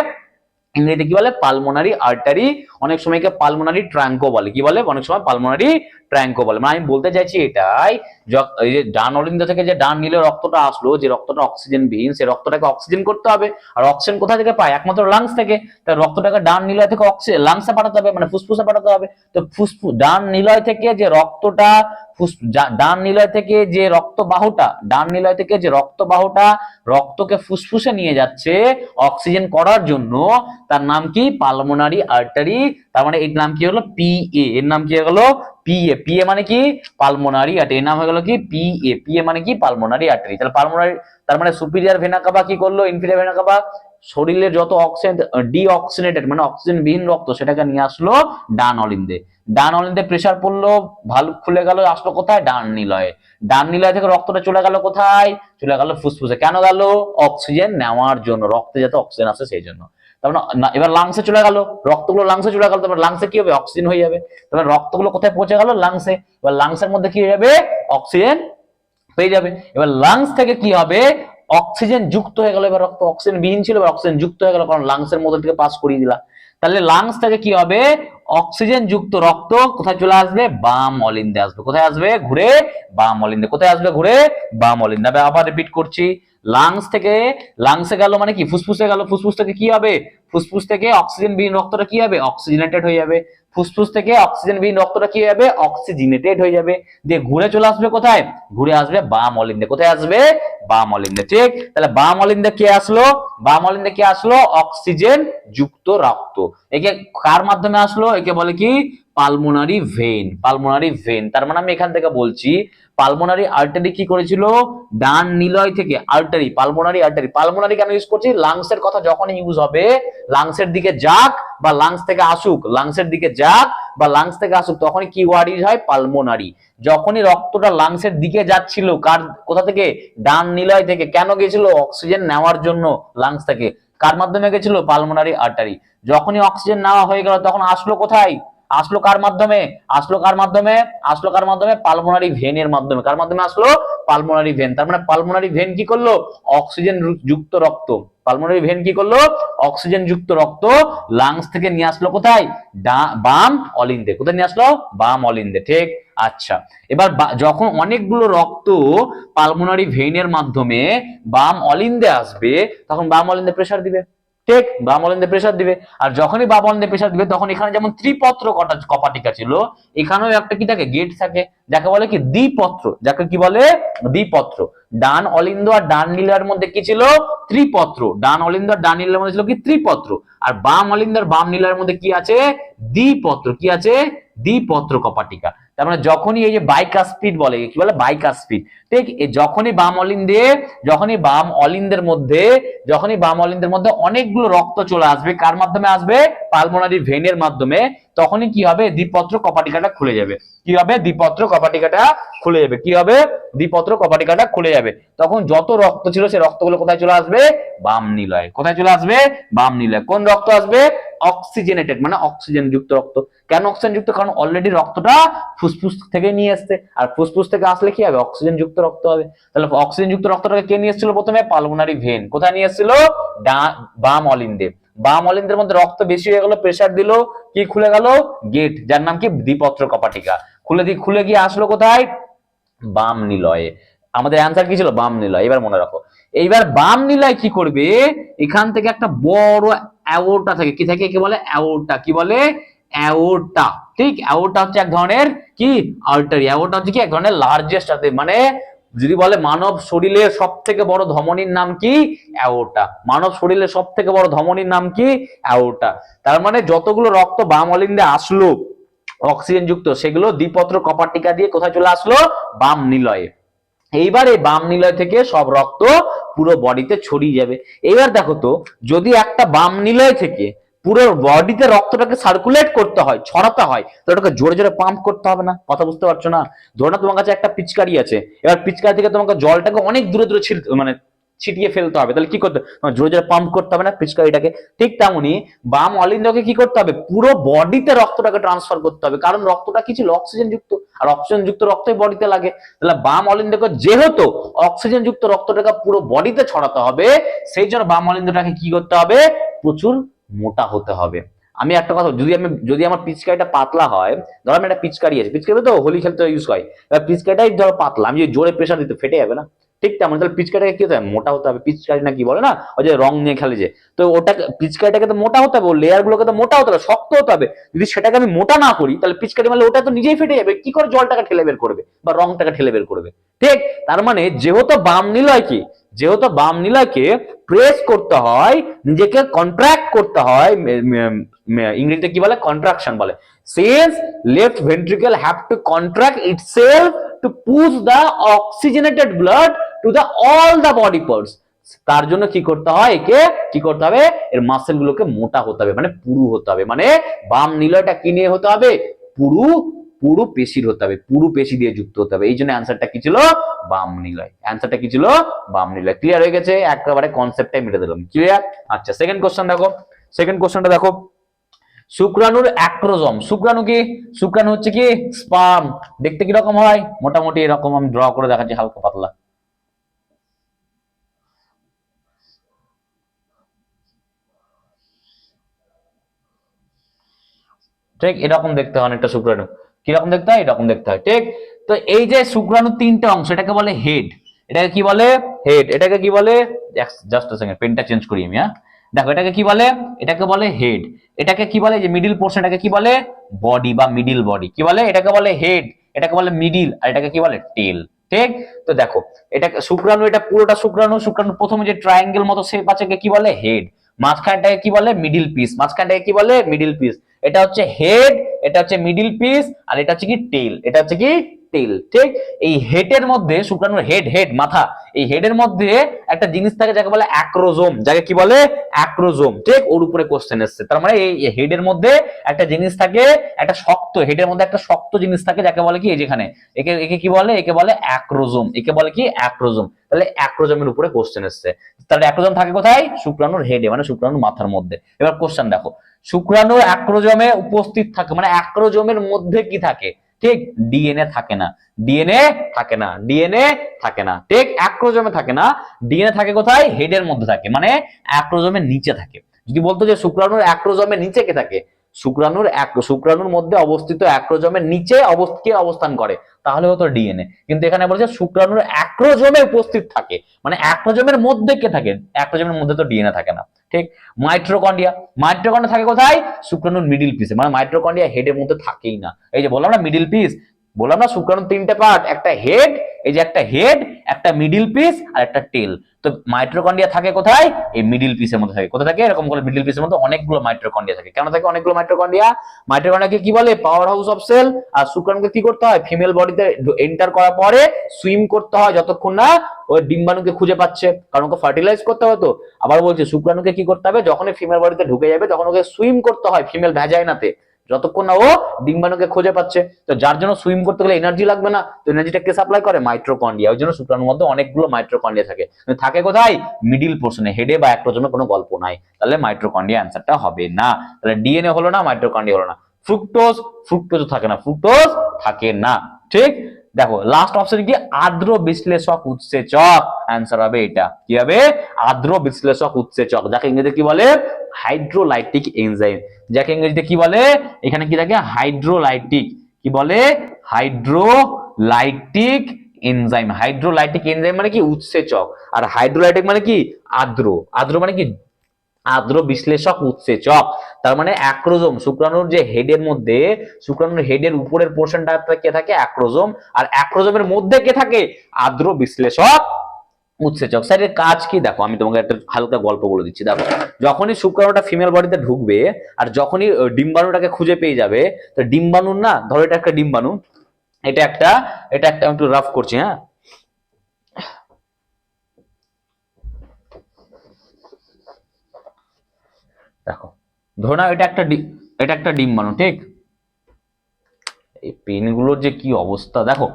ইংরেজিতে কি বলে? Pulmonary artery. অনেক সময়কে পালমোনারি ট্রাঙ্কো বলে। কি বলে? অনেক সময় পালমোনারি ট্রাঙ্কো বলে। মানে আমি বলতে চাইছি এটাই, এই যে ডান অলিন্দ থেকে যে ডান নীলের রক্তটা আসলো, যে রক্তটা অক্সিজেন বিহীন, সেই রক্তটাকে অক্সিজেন করতে হবে। আর অক্সিজেন কোথা থেকে পায়? একমাত্র লাংস থেকে। তাই রক্তটাকে ডান নিলয় থেকে অক্সিজেন লাংসে পাঠাতে হবে, মানে ফুসফুসে পাঠাতে হবে। তো ডান নিলয় থেকে যে রক্তটা, ডান নিলয় থেকে যে রক্তবাহুটা রক্তকে ফুসফুসে নিয়ে যাচ্ছে অক্সিজেন করার জন্য, তার নাম কি? Pulmonary artery. তার মানে এর নাম কি হলো? পিএ। এর নাম কি হলো? পিএ। পিএ মানে কি? Pulmonary artery. এর নাম হয়ে গেল কি? পিএ। পিএ মানে কি? Pulmonary artery. তাহলে পালমোনারি, তার মানে সুপিরিয়র ভেনা কাভা কি করলো? ইনফিরিয়র ভেনা কাভা শরীরের যত অক্সিজেন ডিঅক্সিনেটেড মানে অক্সিজেন বিহীন রক্ত, সেটাকে নিয়ে আসলো ডান অলিন্দে। ডান অলিন্দে প্রেসার পড়লো, ভালভ খুলে গেল, আসলো কোথায়? ডান নিলয়ে। ডান নিলয় থেকে রক্তটা চলে গেল কোথায়? চলে গেল ফুসফুসে। কেন গেল? অক্সিজেন নেওয়ার জন্য, রক্তে যাতে অক্সিজেন আসে সেই জন্য। তার মানে এবার লাংসে চলে গেল, রক্তগুলো লাংসে চলে গেল, তারপর লাংসে কি হবে? অক্সিজেন হয়ে যাবে। তারপর রক্তগুলো কোথায় পৌঁছে গেল? লাংসে। এবার লাংসের মধ্যে কি হয়ে যাবে? অক্সিজেন হয়ে যাবে। এবার লাংস থেকে কি হবে? অক্সিজেন যুক্ত হয়ে গেল। এবার রক্ত অক্সিজেন বিহীন ছিল, এবার অক্সিজেন যুক্ত হয়ে গেল, কারণ লাংসের মধ্যে থেকে পাস করিয়ে দিলা। তাহলে লাংস থেকে কি হবে? অক্সিজেন যুক্ত রক্ত কোথায় চলে আসবে? বাম অলিন্দে আসবে। কোথায় আসবে? ঘুরে বাম অলিন্দে। কোথায় আসবে? ঘুরে বাম অলিন্দে। আবার রিপিট করছি, লাংস থেকে, লাংসে গেল মানে কি? ফুসফুসে গেল। ফুসফুস থেকে কি হবে? ফুসফুস থেকে অক্সিজেন বিহীন রক্তটা কি হবে? অক্সিজেনেটেড হয়ে যাবে। ফুসফুস থেকে অক্সিজেন বিহীন রক্তটা কি হবে? অক্সিজেনেটেড হয়ে যাবে। দিয়ে ঘুরে চলে আসবে কোথায়? ঘুরে আসবে বাম অলিন্দে। কোথায় আসবে? বাম অলিন্দে। ঠিক। তাহলে বাম অলিন্দে কে আসলো? বাম অলিন্দে কে আসলো? অক্সিজেন যুক্ত রক্ত। একে কার মাধ্যমে আসলো? একে বলে কি? Pulmonary vein. Pulmonary vein. তার মানে আমি এখান থেকে বলছি, পালমোনারি আর্টারি কি করেছিল? ডান নিলয় থেকে আর্টারি, পালমোনারি আর্টারি। পালমোনারি কেন ইউজ করছি? লাংসের কথা যখনই ইউজ হবে, লাংসের দিকে যাক বা লাংস থেকে আসুক, লাংসের দিকে যাক বা লাংস থেকে আসুক, তখনই কি ওয়ার্ড ইউজ হয়? পালমোনারি। যখনই রক্তটা লাংসের দিকে যাচ্ছিল, কার, কোথা থেকে? ডান নিলয় থেকে। কেন গেছিল? অক্সিজেন নেওয়ার জন্য লাংস থেকে। কার মাধ্যমে গেছিল? Pulmonary artery. যখনই অক্সিজেন নেওয়া হয়ে গেল, তখন আসলো কোথায়? আসলো কার মাধ্যমে? আসলো কার মাধ্যমে? আসলো কার মাধ্যমে? পালমোনারি ভেনের মাধ্যমে। কার মাধ্যমে আসলো? Pulmonary vein. তার মানে পালমোনারি ভেন কি করলো? অক্সিজেন যুক্ত রক্ত। পালমোনারি ভেন কি করলো? অক্সিজেন যুক্ত রক্ত লাংস থেকে নিয়ে আসলো কোথায়? বাম অলিন্দে। কোথায় নিয়ে আসলো? বাম অলিন্দে। ঠিক। আচ্ছা, এবার যখন অনেকগুলো রক্ত পালমোনারি ভেইনের মাধ্যমে বাম অলিন্দে আসবে, তখন বাম অলিন্দে প্রেসার দিবে। ঠিক, বাম অলিন্দে প্রেসার দিবে। আর যখনই বাম অলিন্দে প্রেসার দিবে, তখন এখানে যেমন ত্রিপত্র কপাটিকা ছিল, এখানেও একটা কি থাকে, গেট থাকে, যাকে বলে কি দ্বিপত্র, যাকে কি বলে দ্বিপত্র। ডান অলিন্দ আর ডান নীলার মধ্যে কি ছিল, ত্রিপত্র। ডান অলিন্দ আর ডান নীলার মধ্যে ছিল কি, ত্রিপত্র। আর বাম অলিন্দ আর বাম নীলার মধ্যে কি আছে, দ্বিপত্র। কি আছে, দ্বিপত্র কপাটিকা। তার মানে যখনই এই যে বাইকাস্পিড বলে, কি বলে বাইকাস্পিড, ঠিক, যখনই বাম অলিন্দে, যখনই বাম অলিন্দের মধ্যে, যখনই বাম অলিন্দের মধ্যে অনেকগুলো রক্ত চলে আসবে, কার মাধ্যমে আসবে, পালমোনারি ভেইনের মাধ্যমে, তখনই কি হবে, দ্বিপত্র কপাটিকাটা খুলে যাবে। কি হবে, দ্বিপত্র কপাটিকাটা খুলে যাবে। কি হবে, দ্বিপত্র কপাটিকাটা খুলে যাবে। তখন যত রক্ত ছিল, সেই রক্তগুলো কোথায় চলে আসবে, বাম নীলয়ে। কোথায় চলে আসবে, বাম নীলয়ে। কোন রক্ত আসবে, অক্সিজেনেটেড, মানে অক্সিজেন যুক্ত রক্ত। কেন অক্সিজেন যুক্ত, কারণ অলরেডি রক্তটা ফুসফুস থেকে নিয়ে আসছে, আর ফুসফুস থেকে আসলে কি হবে, অক্সিজেন যুক্ত রক্ত হবে। তাহলে অক্সিজেন যুক্ত রক্তটাকে কে নিয়ে এসেছিল প্রথমে, পালমোনারি ভেন। কোথায় নিয়ে এসেছিল, বাম অলিন্দে। বাম অলিন্দের মধ্যে রক্ত বেশি হয়ে গেল, প্রেসার দিল, কি খুলে গেল, গেট, যার নাম কি দ্বিপত্র কপাটিকা। খুলে গিয়ে আসলো কোথায়, বাম নীলয়ে। আমাদের অ্যান্সার কি ছিল, বাম নীলয়। এবার মনে রাখো, এইবার বাম নীলয় কি করবে, এখান থেকে একটা বড় অ্যাওর্টা থাকে, কি থাকে, কি বলে অ্যাওর্টা। কি বলে, অ্যাওর্টা। ঠিক, অ্যাওর্টা হচ্ছে এক ধরনের কি, আর্টারি। অ্যাওর্টা হচ্ছে কি, এক ধরনের লার্জেস্ট, মানে যদি বলে মানব শরীরের সব থেকে বড় ধমনীর নাম কি, অ্যাওর্টা। মানব শরীরের সব থেকে বড় ধমনীর নাম কি, অ্যাওর্টা। তার মানে যতগুলো রক্ত বাম অলিন্দে আসলো অক্সিজেন যুক্ত, সেগুলো দ্বিপত্র কপাটিকা দিয়ে কোথায় চলে আসলো, বাম নীলয়ে। এইবার এই বাম নীলয় থেকে সব রক্ত পুরো বডিতে ছড়িয়ে যাবে। এবার দেখো তো, যদি একটা বাম নীলয় থেকে পুরো বডিতে রক্তটাকে সার্কুলেট করতে হয়, ছড়াতে হয়, তো ওটাকে জোরে জোরে পাম্প করতে হবে না? কথা বুঝতে পারছো না? ধরো না তোমার কাছে একটা পিচকারি আছে, এবার পিচকারি থেকে তোমাকে জলটাকে অনেক দূরে দূরে মানে ছিটিয়ে ফেলতে হবে, তাহলে কি করতে হবে, জোরে জোরে পাম্প করতে হবে না পিচকারিটাকে? ঠিক তেমনি বাম অলিন্দকে কি করতে হবে, পুরো বডিতে রক্তটাকে ট্রান্সফার করতে হবে, কারণ রক্তটা কি ছিল, অক্সিজেন যুক্ত, আর অক্সিজেন যুক্ত রক্তই বডিতে লাগে। তাহলে বাম অলিন্দকে যেহেতু অক্সিজেন যুক্ত রক্তটাকে পুরো বডিতে ছড়াতে হবে, সেই জন্য বাম অলিন্দটাকে কি করতে হবে, প্রচুর মোটা হতে হবে। আমি একটা কথা, যদি আমার পিচকারিটা পাতলা হয়, ধরো আমি একটা পিচকারি আছে, পিচকারি তো হোলি খেলতে ইউজ হয়, এবার পিচকারিটাই ধরো পাতলা, আমি যদি জোরে প্রেসার দিতে ফেটে যাবে না? ঠিক তেমন, তাহলে পিচকারিটাকে কি হতে হবে, মোটা হতে হবে। পিচকারি না কি বলে না, ওই যে রং নিয়ে খেলে যে, তো ওটাকে পিচকারিটাকে তো মোটা হতে হবে, লেয়ার গুলোকে তো মোটা হতে হবে, শক্ত হতে হবে। যদি সেটাকে আমি মোটা না করি, তাহলে পিচকারি মারলে ওটা তো নিজেই ফেটে যাবে, কি করে জলটাকে ঠেলে বের করবে বা রংটাকে ঠেলে বের করবে? ঠিক, তার মানে যেহেতু বাম নীলয় কি, যেহেতু বাম নীলয়কে প্রেস করতে হয়, নিজেকে কন্ট্রাক্ট করতে হয়, ইংরেজিতে কি বলে, কন্ট্রাকশন বলে। Since left ventricle have to contract itself two push the oxygenated blood to the all the body parts, তার জন্য কি করতে হয়, একে কি করতে হবে, এর মাসেল গুলোকে মোটা হতে হবে, মানে পুরু হতে হবে। মানে বাম নীলয়টা কি নিয়ে হতে হবে, পুরু, পুরু পেশির হতে হবে, পুরু পেশি দিয়ে যুক্ত হতে হবে। এই জন্য অ্যান্সারটা কি ছিল, বাম নীলয়। অ্যান্সারটা কি ছিল, বাম নীলয়। ক্লিয়ার হয়ে গেছে, একেবারে কনসেপ্টটাই মিটে দিলাম। ক্লিয়ার? আচ্ছা, সেকেন্ড কোশ্চেন দেখো, সেকেন্ড কোশ্চেনটা দেখো, শুক্রাণুর অ্যাক্রোজম। শুক্রাণু কি, শুক্রাণু হচ্ছে কি স্পার্ম। দেখতে কিরকম হয়, মোটামুটি এরকম, আমি ড্র করে দেখাচ্ছি হালকা পাতলা। ঠিক এরকম দেখতে হয় অনেকটা শুক্রাণু। কিরকম দেখতে হয়, এরকম দেখতে হয়। ঠিক, তো এই যে শুক্রাণু তিনটা অংশ, এটাকে বলে হেড। এটাকে কি বলে, হেড। এটাকে কি বলে, জাস্ট সেকেন্ড, পেনটা চেঞ্জ করি আমি। হ্যাঁ, দেখো এটাকে কি বলে, এটাকে বলে হেড। এটাকে কি বলে, যে মিডিল পোর্শন, এটাকে কি বলে, বডি বা মিডিল বডি। কি বলে, এটাকে বলে হেড, এটাকে বলে মিডিল, আর এটাকে কি বলে, টেল। ঠিক, তো দেখো এটা শুক্রাণু, এটা পুরোটা শুক্রাণু। শুক্রাণু প্রথমে যে ট্রায়াঙ্গেল মতো শেপ আছে, কি বলে, হেড। মাঝখানটাকে কি বলে, মিডিল পিস। মাঝখানটাকে কি বলে, মিডিল পিস। এটা হচ্ছে হেড, এটা হচ্ছে মিডিল পিস, আর এটা হচ্ছে কি টেল, এটা হচ্ছে কি টেল। ঠিক, এই হেডের মধ্যে, শুক্রাণুর হেড, হেড মাথা, এই হেডের মধ্যে একটা জিনিস থাকে যাকে বলে অ্যাক্রোজোম, যাকে কি বলে, অ্যাক্রোজোম। ঠিক, ওর উপরে কোশ্চেন এসেছে। তার মানে এই হেডের মধ্যে একটা জিনিস থাকে, একটা শক্ত, হেডের মধ্যে একটা শক্ত জিনিস থাকে, যাকে বলে কি, এই যেখানে একে একে কি বলে, একে বলে অ্যাক্রোজোম। একে বলে কি, অ্যাক্রোজোম। তাহলে অ্যাক্রোজোমের উপরে কোশ্চেন এসেছে। তাহলে অ্যাক্রোজোম থাকে কোথায়, শুক্রাণুর হেডে, মানে শুক্রাণুর মাথার মধ্যে। এবার কোশ্চেন দেখো, শুক্রাণু অ্যাক্রোজোমে উপস্থিত থাকে, মানে অ্যাক্রোজোমের মধ্যে কি থাকে, ঠিক, ডিএনএ থাকে না, ডিএনএ থাকে না, ডিএনএ থাকে না। ঠিক, অ্যাক্রোজোমে থাকে না, ডিএনএ থাকে কোথায়, হেডের মধ্যে থাকে, মানে অ্যাক্রোজোমের নিচে থাকে। যদি বলতো যে শুক্রাণুর অ্যাক্রোজোমের নিচে কে থাকে, শুক্রাণুর মধ্যে অবস্থিত অ্যাক্রোজোমের নিচে কে অবস্থান করে, তাহলে হতো ডিএনএ। কিন্তু এখানে বলছে শুক্রাণুর অ্যাক্রোজোমে উপস্থিত থাকে, মানে অ্যাক্রোজোমের মধ্যে কে থাকে, অ্যাক্রোজোমের মধ্যে তো ডিএনএ থাকে না, ঠিক। মাইটোকন্ড্রিয়া থাকে কোথায়, শুক্রাণুর মিডিল পিসে, মানে মাইটোকন্ড্রিয়া হেডের মধ্যে থাকেই না। এই যে বললাম না মিডিল পিস, বললাম না শুক্রাণুর তিনটে পার্ট, একটা হেড, এই যে একটা হেড, একটা মিডিল পিস আর একটা টেল। তো মাইটোকন্ড্রিয়া থাকে কোথায়, এই মিডিল পিসের মধ্যে থাকে। কোথায় থাকে, এরকম করে মিডিল পিসের মধ্যে অনেকগুলো মাইটোকন্ড্রিয়া থাকে। কেন থাকে অনেকগুলো মাইটোকন্ড্রিয়াকে কি বলে, পাওয়ার হাউস অফ সেল। আর শুক্রাণুকে কি করতে হয়, ফিমেল বডিতে এন্টার করার পরে সুইম করতে হয় যতক্ষণ না ওই ডিম্বাণুকে খুঁজে পাচ্ছে, কারণ ওকে ফার্টিলাইজ করতে হবে। তো আবার বলছে শুক্রাণুকে কি করতে হবে, যখনই ফিমেল বডিতে ঢুকে যাবে তখন ওকে সুইম করতে হয় ফিমেল ভ্যাজাইনাতে, যতক্ষণ না ও ডিম্বাণুকে খুঁজে পাচ্ছে। তো যার জন্য সুইম করতে গেলে এনার্জি লাগবে না, তো এনার্জিটা কে সাপ্লাই করে, মাইটোকন্ড্রিয়া। ওই জন্য শুক্রাণুর মধ্যে অনেকগুলো মাইটোকন্ড্রিয়া থাকে। থাকে কোথায়, মিডিল পোর্শনে, হেডে বা অ্যাক্রোজোমে কোনো গল্প নাই, তাহলে মাইটোকন্ড্রিয়া অ্যান্সারটা হবে না। তাহলে ডিএনএ হলো না, মাইটোকন্ড্রিয়া হলো না। ফ্রুক্টোজ থাকে না, ফ্রুক্টোজ থাকে না, ঠিক। দেখো লাস্ট অপশন কি, আর্দ্র বিশ্লেষক উৎসেচক, অ্যান্সার হবে এটা, কি হবে, আর্দ্র বিশ্লেষক উৎসেচক, যাকে ইংরেজিতে কি বলে, হাইড্রোলাইটিক এনজাইম। যাকে ইংরেজিতে কি বলে, এখানে কি থাকে, হাইড্রোলাইটিক, কি বলে, হাইড্রোলাইটিক এনজাইম। হাইড্রোলাইটিক এনজাইম মানে কি, উৎসেচক। আর হাইড্রোলাইটিক মানে কি, আর্দ্র মানে কি, আর্দ্র বিশ্লেষক উৎসেচক। তার মানে অ্যাক্রোজোম, শুক্রাণুর যে হেডের মধ্যে, শুক্রাণুর হেডের উপরের পোর্শনটা কে থাকে, অ্যাক্রোজোম। আর অ্যাক্রোজোমের মধ্যে কে থাকে, আর্দ্র বিশ্লেষক উৎসেচক। স্যার এর কাজ কি, দেখো আমি তোমাকে একটা হালকা গল্প বলে দিচ্ছি। দেখো যখনই শুক্রাণুটা ফিমেল বডিতে ঢুকবে আর যখনই ডিম্বাণুটাকে খুঁজে পেয়ে যাবে, তো ডিম্বাণুর না, ধরো এটা একটা ডিম্বাণু, এটা একটা আমি একটু রাফ করছি, হ্যাঁ। দেখো ধরো না এটা একটা ডিম্বাণু, ঠিক। এই পেনগুলোর যে কি অবস্থা দেখো,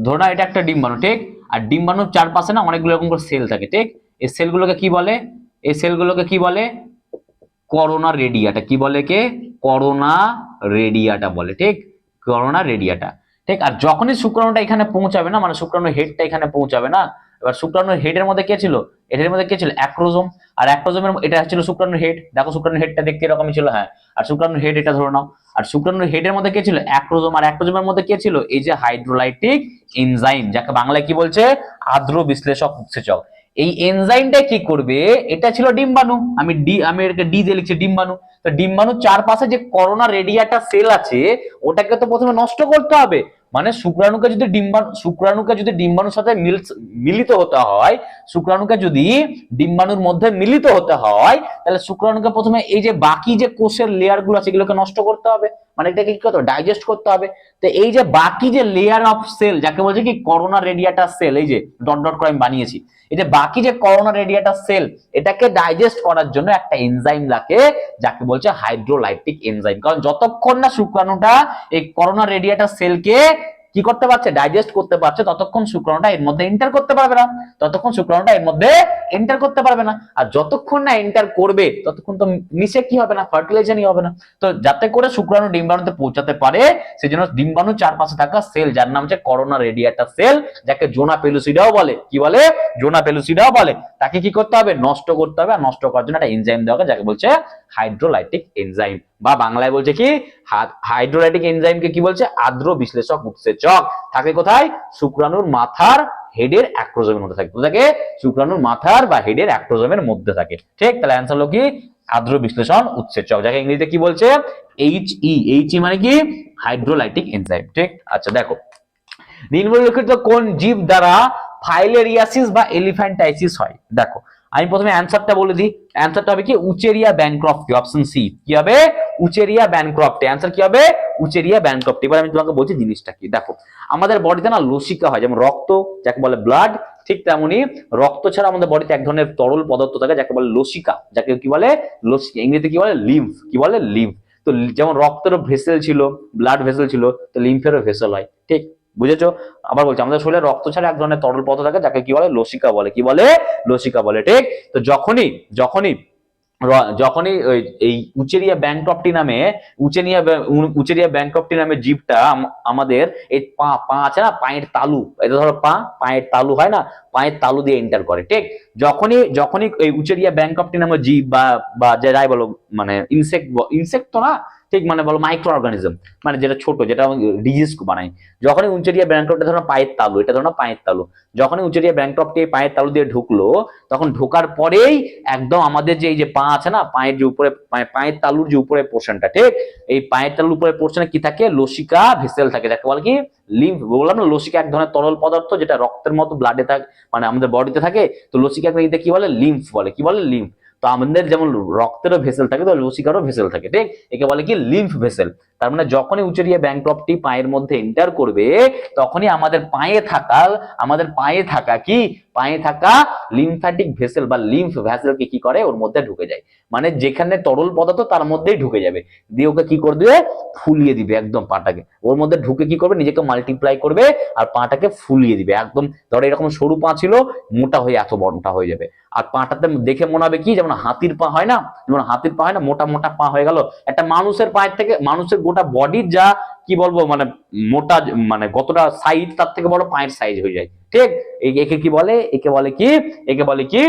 ধরো না এটা একটা ডিম্বাণু, ঠিক। আর ডিম্বাণুর চারপাশে না অনেকগুলো এরকম করে সেল থাকে, ঠিক। এই সেলগুলোকে কি বলে, করোনা রেডিয়াটা। কি বলে, করোনা রেডিয়াটা বলে, ঠিক, করোনা রেডিয়াটা, ঠিক। আর যখনই শুক্রাণুটা এখানে পৌঁছাবে না, মানে শুক্রাণুর হেডটা এখানে পৌঁছাবে না, এবার শুক্রাণুর হেডের মধ্যে কে ছিল, এটার মধ্যে কে ছিল, অ্যাক্রোজোম। আর অ্যাক্রোজোমের এটা ছিল শুক্রাণুর হেড, দেখো শুক্রাণুর হেডটা দেখতে এরকমই ছিল, হ্যাঁ। আর শুক্রাণুর হেড এটা ধরে নাও। আর শুক্রাণুর হেডের মধ্যে কে ছিল, অ্যাক্রোজোম। আর অ্যাক্রোজোমের মধ্যে কে ছিল, এই যে হাইড্রোলাইটিক এনজাইম, যাকে বাংলায় কি বলছে, আর্দ্র বিশ্লেষক উৎসেচক। এই এনজাইমটা কি করবে, এটা ছিল ডিম্বাণু, আমি এটাকে ডি দিয়ে লিখছি, ডিম্বাণু। তো ডিম্বাণুর চারপাশে যে করোনা রেডিয়াটা সেল আছে, ওটাকে তো প্রথমে নষ্ট করতে হবে। মানে শুক্রাণুকে যদি ডিম্বাণুর সাথে মিলিত হতে হয়, শুক্রাণুকে যদি ডিম্বাণুর মধ্যে মিলিত হতে হয়, তাহলে শুক্রাণুকে প্রথমে এই যে বাকি যে কোষের লেয়ার গুলো আছে এগুলোকে নষ্ট করতে হবে, মানে এটাকে কি করতে হবে, ডাইজেস্ট করতে হবে। তো এই যে বাকি যে লেয়ার অফ সেল, যাকে বলছে কি করোনা রেডিয়াটা সেল, এই যে ডট ডট করে আমি বানিয়েছি, এই যে বাকি যে করোনা রেডিয়াটা সেল, এটাকে ডাইজেস্ট করার জন্য একটা এনজাইম লাগে, যাকে বলছে হাইড্রোলাইটিক এনজাইম। কারণ যতক্ষণ না শুক্রাণুটা এই করোনা রেডিয়াটা সেলকে কি করতে পারছে, ডাইজেস্ট করতে পারছে, ততক্ষণ শুক্রাণুটা এর মধ্যে এন্টার করতে পারবে না, আর যতক্ষণ না এন্টার করবে ততক্ষণ তো নিচে কি হবে না, ফার্টিলাইজেশনই হবে না। তো যাতে করে শুক্রাণু ডিম্বাণুতে পৌঁছাতে পারে, সেজন্য ডিম্বাণুর চারপাশে থাকা সেল, যার নাম হচ্ছে করোনা রেডিয়াটা সেল, যাকে জোনা পেলুসিডাও বলে, কি বলে, জোনা পেলুসিডাও বলে, তাকে কি করতে হবে, নষ্ট করতে হবে। আর নষ্ট করার জন্য একটা এনজাইম দেওয়া হবে, যাকে বলছে হাইড্রোলাইটিক এনজাইম, বা বাংলায় বলছে কি, হাইড্রোলাইটিক এনজাইমকে কি বলছে, আর্দ্র বিশ্লেষক উৎসেচক। থাকে কোথায়, শুক্রাণুর মাথার হেডের অ্যাক্রোজোমের মধ্যে থাকে, থাকে শুক্রাণুর মাথার বা হেডের অ্যাক্রোজোমের মধ্যে থাকে, ঠিক। তাহলে অ্যান্সার হলো কি, আর্দ্র বিশ্লেষণ উৎসেচক, যাকে ইংরেজিতে কি বলছে, এইচই মানে কি, হাইড্রোলাইটিক এনজাইম, ঠিক। আচ্ছা দেখো, নিম্নলিখিত কোন জীব দ্বারা ফাইলেরিয়াসিস বা এলিফ্যান্টাইসিস হয়, দেখো আমি প্রথমে অ্যানসারটা বলে দিই। অ্যানসারটা হবে কি, উচেরিয়া ব্যানক্রফটি, অপশন সি, কি হবে, উচেরিয়া ব্যানক্রফটি। অ্যানসার কি হবে, উচেরিয়া ব্যানক্রফটি। এবার আমি তোমাকে বলছি জিনিসটা কি, দেখো আমাদের বডিতে না লসিকা হয়, যেমন রক্ত যাকে বলে ব্লাড, ঠিক তেমনি রক্ত ছাড়া আমাদের বডিতে এক ধরনের তরল পদার্থ থাকে যাকে বলে লসিকা, যাকে কি বলে, লসিকা, ইংরেজিতে কি বলে, লিম্ফ, কি বলে, লিম্ফ। তো যেমন রক্তেরও ভেসেল ছিল, ব্লাড ভেসেল ছিল, তো লিম্ফেরও ভেসেল হয়, ঠিক, বুঝেছো। আবার বলছি, আমাদের শরীরে রক্ত ছাড়া এক ধরনের তরল পদার্থ থাকে যাকে কি বলে, লসিকা বলে, কি বলে, লসিকা বলে, ঠিক। তো যখনই এই উচেরিয়া ব্যানক্রফটি নামে জীবটা আমাদের এই পা আছে না, পায়ের তালু, এটা ধরো পায়ের তালু হয় না, পায়ের তালু দিয়ে এন্টার করে। ঠিক যখনই যখনই এই উচেরিয়া ব্যাংক্রপ্টি নামে জীব বা যাই বলো, মানে ইনসেক্ট, ইনসেক্ট তো না ঠিক, মানে বলো মাইক্রো অর্গানিজম, মানে যেটা ছোট, যেটা ডিজিজ বানায়, যখনই উচেরিয়া ব্যাংক্রপ্টি ধরো পায়ের তালু, এটা ধরো পায়ের তালু, যখনই উচেরিয়া ব্যাংক্রপ্টি পায়ের তালু দিয়ে ঢুকলো, তখন ঢোকার পরেই একদম আমাদের যে এই যে পা আছে না, পায়ের যে উপরে পায়ের তালুর যে উপরে পোর্শনটা, ঠিক এই পায়ের তালুর উপরে পোর্শনে কি থাকে, লসিকা ভেসেল থাকে, যাকে বলে কি লিম্ফ। বললাম না লসিকা এক ধরনের তরল পদার্থ, যেটা রক্তের মতো ব্লাডে থাকে, মানে আমাদের বডিতে থাকে। তো লসিকা কি বলে, লিম্ফ বলে। কি বলে, লিম্ফ। তো আমাদের যেমন রক্তেরও ভেসেল থাকে, তো লসিকারও ভেসেল থাকে, ঠিক একে বলে কি লিম্ফ ভেসেল। তার মানে যখনই উচেরিয়া ব্যাংক্রপ্টি পায়ের মধ্যে এন্টার করবে, তখনই আমাদের পায়ে থাকা কি, পায়ে থাকা লিম্ফ্যাটিক ভেসেল বা লিম্ফ ভেসেলকে কি করে, ওর মধ্যে ঢুকে যায়। মানে যেখানে তরল পদার্থ তার মধ্যেই ঢুকে যাবে, দিয়ে ওকে কি করে দিবে, ফুলিয়ে দিবে একদম পাটাকে। ওর মধ্যে ঢুকে কি করবে, নিজেকে মাল্টিপ্লাই করবে আর পাটাকে ফুলিয়ে দিবে একদম। ধরো এরকম সরু পা ছিল, মোটা হয়ে এত মোটা হয়ে যাবে। আর পাটাতে দেখে মনে হবে কি, যেমন হাতির পা হয় না, যেমন হাতির পা হয় না, মোটা মোটা পা হয়ে গেল। একটা মানুষের পায়ের থেকে, মানুষের গোটা বডির যা কি বলবো, মানে মোটা, মানে কতটা সাইজ, তার থেকে বড় পায়ের সাইজ হয়ে যায়। ঠিক একে কি বলে, একে বলে কি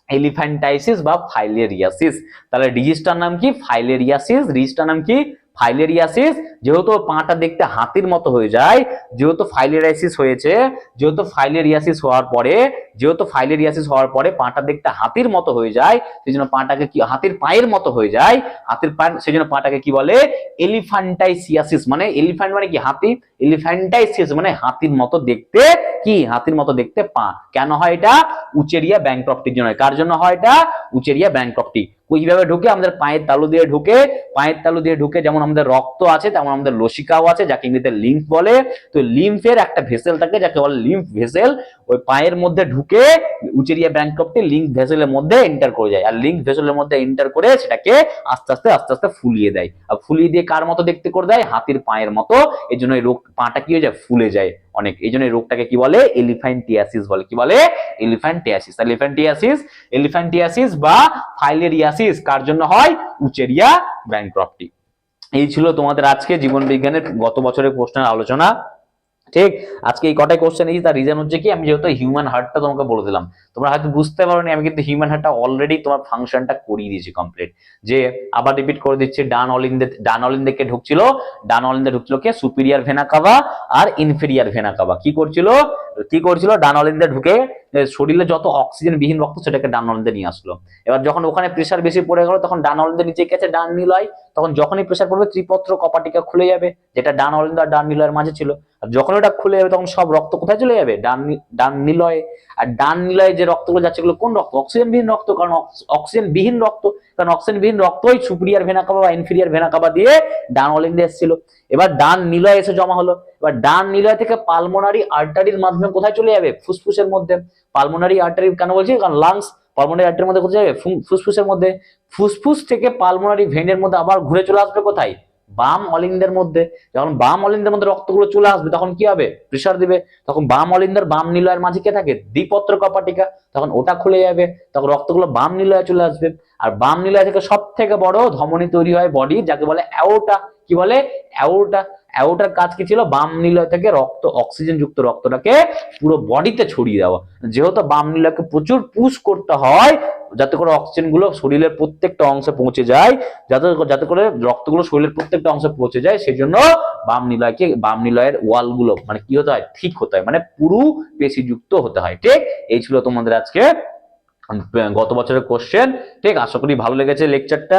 এলিফ্যান্টাইসিস বা ফাইলেরিয়াসিস। তাহলে ডিজিজটার নাম কি, ফাইলেরিয়াসিস। ডিজিজটার নাম কি, ফাইলেরিয়াসিস। যেহেতু পাটা দেখতে হাতির মতো হয়ে যায়, যেহেতু ফাইলেরিয়াসিস হয়েছে, যেহেতু ফাইলেরিয়াসিস হওয়ার পরে পাটা দেখতে হাতির মতো হয়ে যায়, সেই জন্য পাটাকে কি, হাতির পায়ের মতো হয়ে যায়, হাতির পায়ের, সেই জন্য পাটাকে কি বলে, এলিফ্যান্টাইসিয়াসিস। মানে এলিফ্যান্ট মানে কি, হাতি, এলিফ্যান্টাইসিস মানে হাতির মতো দেখতে, কি হাতির মতো দেখতে পা। কেন হয় এটা, উচেরিয়া ব্যাংক্রপ্টির জন্য। কার জন্য হয় এটা, উচেরিয়া ব্যাংক্রপ্টি। কিভাবে ঢুকে, আমাদের পায়ের তালু দিয়ে ঢুকে, পায়ের তালু দিয়ে ঢুকে। যেমন আমাদের রক্ত আছে, তেমন আমাদের লসিকাও আছে, যাকে ইংরেজিতে লিম্ফ বলে। তো লিম্ফের একটা ভেসেল থাকে, যাকে বলে লিম্ফ ভেসেল। ওই পায়ের মধ্যে ঢুকে উচেরিয়া ব্যাংক্রপ্টি লিম্ফ ভেসেলের মধ্যে এন্টার করে যায়, আর লিম্ফ ভেসেলের মধ্যে এন্টার করে সেটাকে আস্তে আস্তে ফুলিয়ে দেয়। আর ফুলিয়ে দিয়ে কার মতো দেখতে করে দেয়, হাতির পায়ের মতো। এই জন্য এই রোগ, পাটা কি হয়ে যায়, ফুলে যায় অনেক। এই জন্য এই রোগটাকে কি বলে, এলিফ্যান্টিয়াসিস বলে। কি বলে, এলিফ্যান্টিয়াসিস। এলিফ্যান্টিয়াসিস বা ফাইলেরিয়াসিস কার জন্য হয়, উচেরিয়া ব্যাংক্রপ্টি। এই ছিল তোমাদের আজকে জীবন বিজ্ঞানের গত বছরের প্রশ্নের আলোচনা। ঠিক আজকে এই কটাই কোশ্চেন এই, তার রিজন হচ্ছে কি, আমি যেহেতু হিউম্যান হার্টটা তোমাকে বলে দিলাম, তোমরা হয়তো বুঝতে পারোনি, আমি কিন্তু হিউম্যান হার্টটা অলরেডি তোমার ফাংশনটা করিয়ে দিয়েছি কমপ্লিট। যে আবার রিপিট করে দিচ্ছি, ডান অলিন্দে ঢুকছিল কে, সুপিরিয়ার ভেনা কাভা আর ইনফেরিয়ার ভেনা কাভা। কি করছিল, ডান অলিন্দে ঢুকে শরীরে যত অক্সিজেন বিহীন রক্ত সেটাকে ডান অলিন্দে নিয়ে আসলো। এবার যখন ওখানে প্রেসার বেশি পড়ে গেল, তখন ডান অলিন্দে নিচে গেছে ডান নিলয়, তখন যখনই প্রেসার পড়বে ত্রিপত্র কপাটিকা খুলে যাবে, যেটা ডান অলিন্দ আর ডান নিলয়ের মাঝে ছিল। আর যখন ওটা খুলে যাবে, তখন সব রক্ত কোথায় চলে যাবে, ডান নিলয়ে। আর ডান নিলয়ে যে রক্তগুলো যাচ্ছে, এগুলো কোন রক্ত, অক্সিজেন বিহীন রক্ত। কারণ অক্সিজেন বিহীন রক্তই সুপিরিয়ার ভেনা কাভা বা ইনফেরিয়ার ভেনা কাভা দিয়ে ডান অলিন্দে এসেছিল। এবার ডান নিলয়ে এসে জমা হলো। এবার ডান নিলয় থেকে পালমোনারি আর্টারির মাধ্যমে কোথায় চলে যাবে, ফুসফুসের মধ্যে। পালমোনারি আর্টারি কেন বলছি, কারণ লাংস, পালমোনারি আর্টারির মধ্যে কোথায় যাবে, ফুসফুসের মধ্যে। ফুসফুস থেকে পালমোনারি ভেনের মধ্যে আবার ঘুরে চলে আসবে কোথায়, বাম অলিন্দের মধ্যে। যখন বাম অলিন্দের মধ্যে রক্তগুলো চলে আসবে, তখন কি হবে, প্রেসার দিবে। তখন বাম অলিন্দের বাম নিলয়ের মাঝে কে থাকে, দ্বিপত্র কপাটিকা, তখন ওটা খুলে যাবে, তখন রক্তগুলো বাম নিলয়ে চলে আসবে। আর বাম নিলয় থেকে সব থেকে বড় ধমনী তৈরি হয় বডি, যাকে বলে অ্যাওর্টা। কি বলে, অ্যাওর্টা। অ্যাওর্টার কাজ কি ছিল, বাম নিলয় থেকে রক্ত, অক্সিজেন যুক্ত রক্তটাকে পুরো বডিতে ছড়িয়ে দেওয়া। যেহেতু বাম নিলয়কে প্রচুর পুশ করতে হয়, যাতে করে অক্সিজেন গুলো শরীরের প্রত্যেকটা অংশে পৌঁছে যায়, যাতে করে রক্তগুলো শরীরের প্রত্যেকটা অংশে পৌঁছে যায়, সেই জন্য বাম নিলয়ের ওয়াল গুলো মানে কি হতে হয়, ঠিক হতে হয়, মানে পুরো পেশিযুক্ত হতে হয়। ঠিক এই ছিল তোমাদের আজকে গত বছরের কোশ্চেন। ঠিক আশা করি ভালো লেগেছে লেকচারটা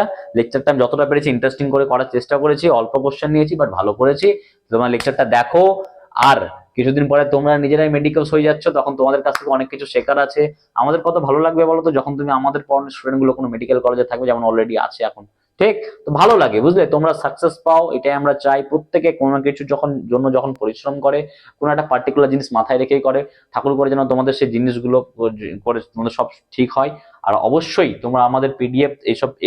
আমি যতটা পেরেছি ইন্টারেস্টিং করে করার চেষ্টা করেছি। অল্প কোশ্চেন নিয়েছি, বাট ভালো করেছি। তোমার লেকচারটা দেখো। আর কিছুদিন পরে তোমরা নিজেরাই মেডিকেলস হয়ে যাচ্ছ, তখন তোমাদের কাছ থেকে অনেক কিছু শেখার আছে। আমাদের কত ভালো লাগবে বলো তো, যখন তুমি আমাদের পড়ানোর স্টুডেন্ট গুলো কোনো মেডিকেল কলেজে থাকবে, যেমন অলরেডি আছে এখন। ঠিক তো ভালো লাগে, বুঝলে, তোমরা সাকসেস পাও, এটাই আমরা চাই। প্রত্যেকে কোনো কিছু যখন পরিশ্রম করে, কোনো একটা পার্টিকুলার জিনিস মাথায় রেখেই করে, ঠাকুর করে যেন তোমাদের সেই জিনিসগুলো করে তোমাদের সব ঠিক হয়। আর অবশ্যই তোমরা আমাদের পিডিএফ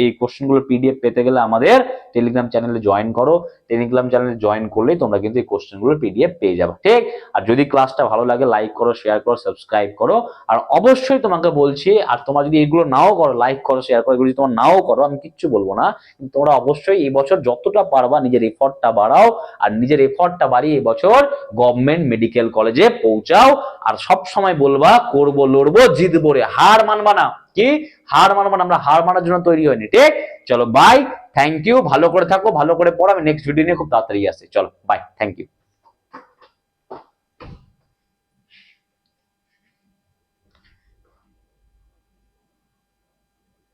এই কোশ্চেনগুলোর পিডিএফ পেতে গেলে আমাদের টেলিগ্রাম চ্যানেলে জয়েন করো। টেলিগ্রাম চ্যানেলে জয়েন করলেই তোমরা কিন্তু এই কোশ্চেনগুলোর পিডিএফ পেয়ে যাবে, ঠিক? আর যদি ক্লাসটা ভালো লাগে লাইক করো, শেয়ার করো, সাবস্ক্রাইব করো। আর অবশ্যই তোমাকে বলছি, আর তোমরা যদি এগুলো নাও করো, লাইক করো, শেয়ার করো, এগুলো যদি তোমরা নাও করো, আমি কিচ্ছু বলবো না, কিন্তু তোমরা অবশ্যই এই বছর যতটা পারবা নিজের এফর্টটা বাড়াও, আর নিজের এফর্টটা বাড়িয়ে এবছর গভর্নমেন্ট মেডিকেল কলেজে পৌঁছাও। আর সব সময় বলবা করবো, লড়বো, জিতবো রে, হার মানবা না। কি হার মানবা না? আমরা হার মানার জন্য তৈরি হয়নি, ঠিক? চলো বাই, থ্যাংক ইউ, ভালো করে থাকো, ভালো করে পড়ো। আমি নেক্সট ভিডিও নিয়ে খুব তাড়াতাড়ি আসি। চলো বাই, থ্যাংক ইউ।